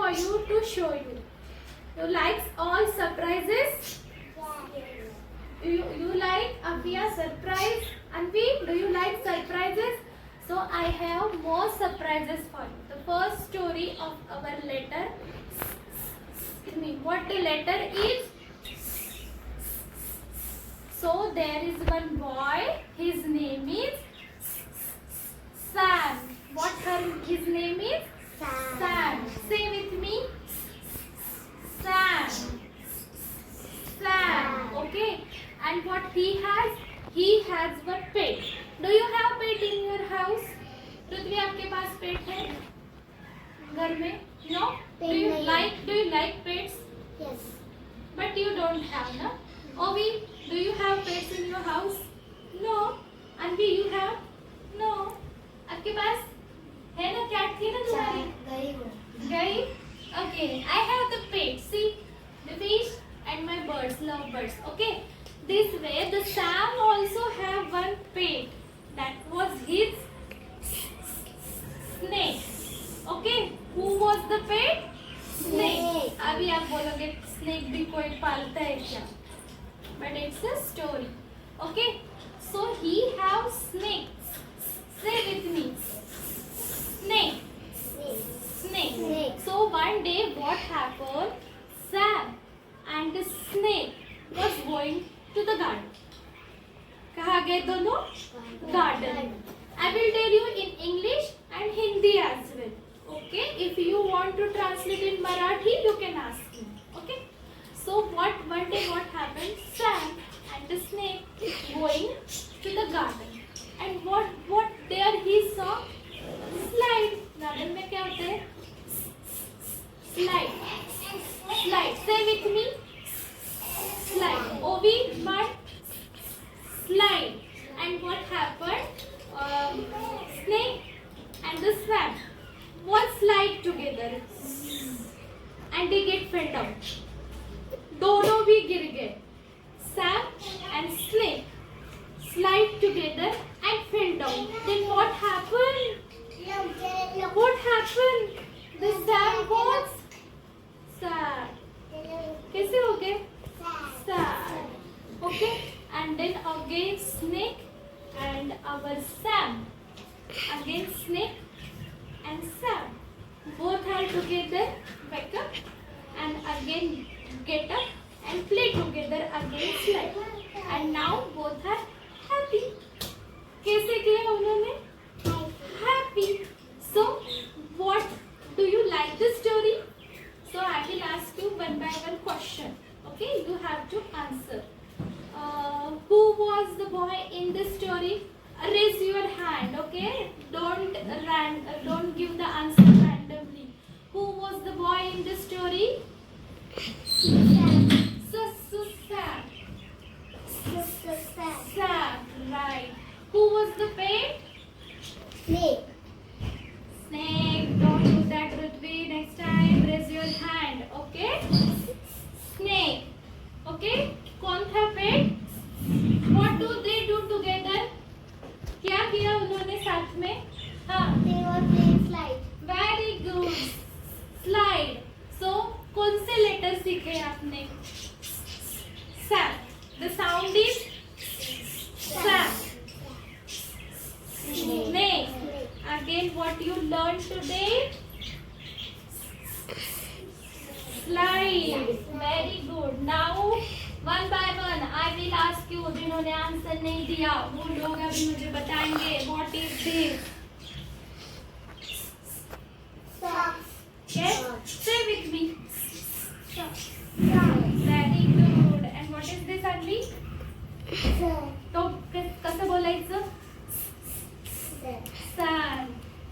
for you to show you. You like all surprises? You like Afiya surprise? Anvi, do you like surprises? So I have more surprises for you. The first story of our letter. What the letter is? So there is one boy. His name is Sam. His name is Sam. Say with me. Sam. Sam. Okay. And what he has? He has one pet. Do you have pet in your house? पृथ्वी आपके पास पेट है घर में? No. Do you like pets? Yes. But you don't have, na? Ovi, do you have pets in your house? No. Anvi, you have? No. आपके पास है ना? Cat थी ना तुम्हारी? गई? Okay. I have the pet. See, the fish and my birds, love birds. Okay. This way, the Sam also have one pet. That was his snake. Okay. Who was the pet? Snake. अभी आप बोलोगे snake भी कोई पालता है क्या? But it's a story. Okay. So he have snake. Say with me. Snake. Snake. So one day what happened? Sam and the snake was going to the garden. कहाँ गए दोनों? Garden. I will tell you in English and Hindi as well. Okay? If you want to translate in Marathi, you can ask me. Okay? So one day what happened? Sam and the snake going to the garden. And what there he saw? Slide. Garden में क्या होता है? Slide. Say with me. Slide. Ovi, but slide. And what happened? Snake and the Sam was slide together. And they get fell down. दोनों भी गिर गए. Sam and snake slide together and fell down. Then what happened? What happened? The Sam was sad. कैसे हो गए? Sad. Okay. And then again snake and our Sam. Again snake and Sam. Both are together. Wake up and again get up and play together again slide. And now both are happy. कैसे किया उन्होंने? Happy. So what do you like the story? So I will ask you one by one question. Okay, you have to answer. Who was the boy in this story? Raise your hand. Okay, don't give the answer randomly. Who was the boy in this story? Sam. Sam. Right. Who was the pet? Snake. Don't do that, Prithvi. Next time, raise your hand. Okay? Snake. Okay? कौन था पेट? What do they do together? क्या किया उन्होंने साथ में? हाँ. They were playing slide. Very good. Slide. So कौन से लेटर सीखे आपने? Sam. The sound is Sam. Snake. Again, what you learned today? Slide. Very good. Now, one by one, I will ask you. जिन्होंने answer नहीं दिया, वो लोग अभी मुझे बताएंगे. What is this? Yes. Say with me. Very good. And what is this, Anvi? तो कसं बोलायचं? Sun.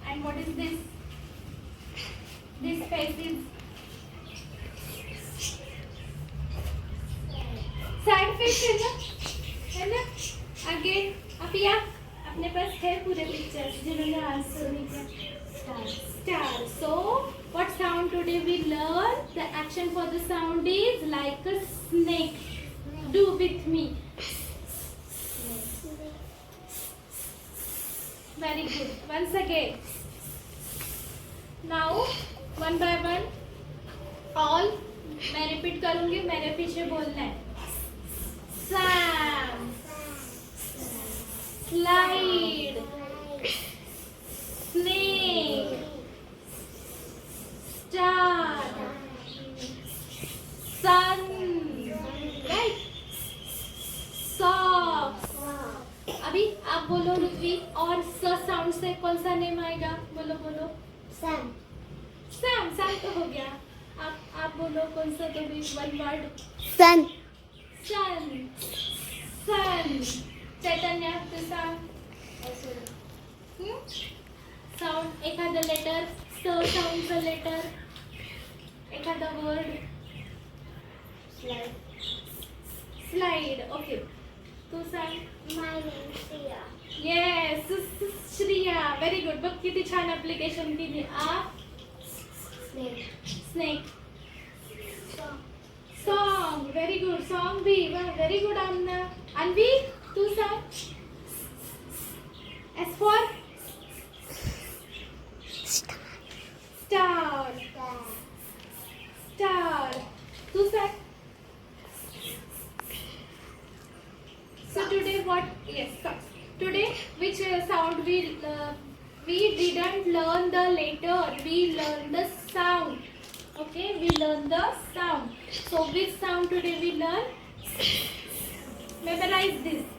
And what is this? This face is sad face है ना? Again, अपिया, अपने पास है पूरे pictures जिन्होंने आंसर नहीं किया. Star. So, what sound today we learn? The action for the sound is like a snake. Do with me. Very good. Once again. Now, one by one, all मैं repeat करूंगी, मेरे पीछे बोलना है. Sam, slide, snake, star, सन, right, socks. अभी आप बोलो ऋत्वी, और स साउंड से कौन सा नेम आएगा? बोलो बोलो. सैम. सैम. सैम तो हो गया. आप बोलो कौन सा, तो भी वन वर्ड. सन. सन. सन. चैतन्य तू सांग. साउंड एखादं लेटर, स साउंडचं लेटर, एखादा वर्ड. स्लाइड. स्लाइड. ओके, तू सांग. My name Shreya. Yes, Shriya. Very good. बघ किती छान ऍप्लिकेशन केली. Snake. Snake. Song. Very good. Song भी. व्हेरी गुड आमना. अन्वी, तू सांग. S for star. स्टार. तू सांग. So today what? Yes. Today which sound we didn't learn the letter. We learned the sound. Okay, we learned the sound. So which sound today we learn? Memorize this.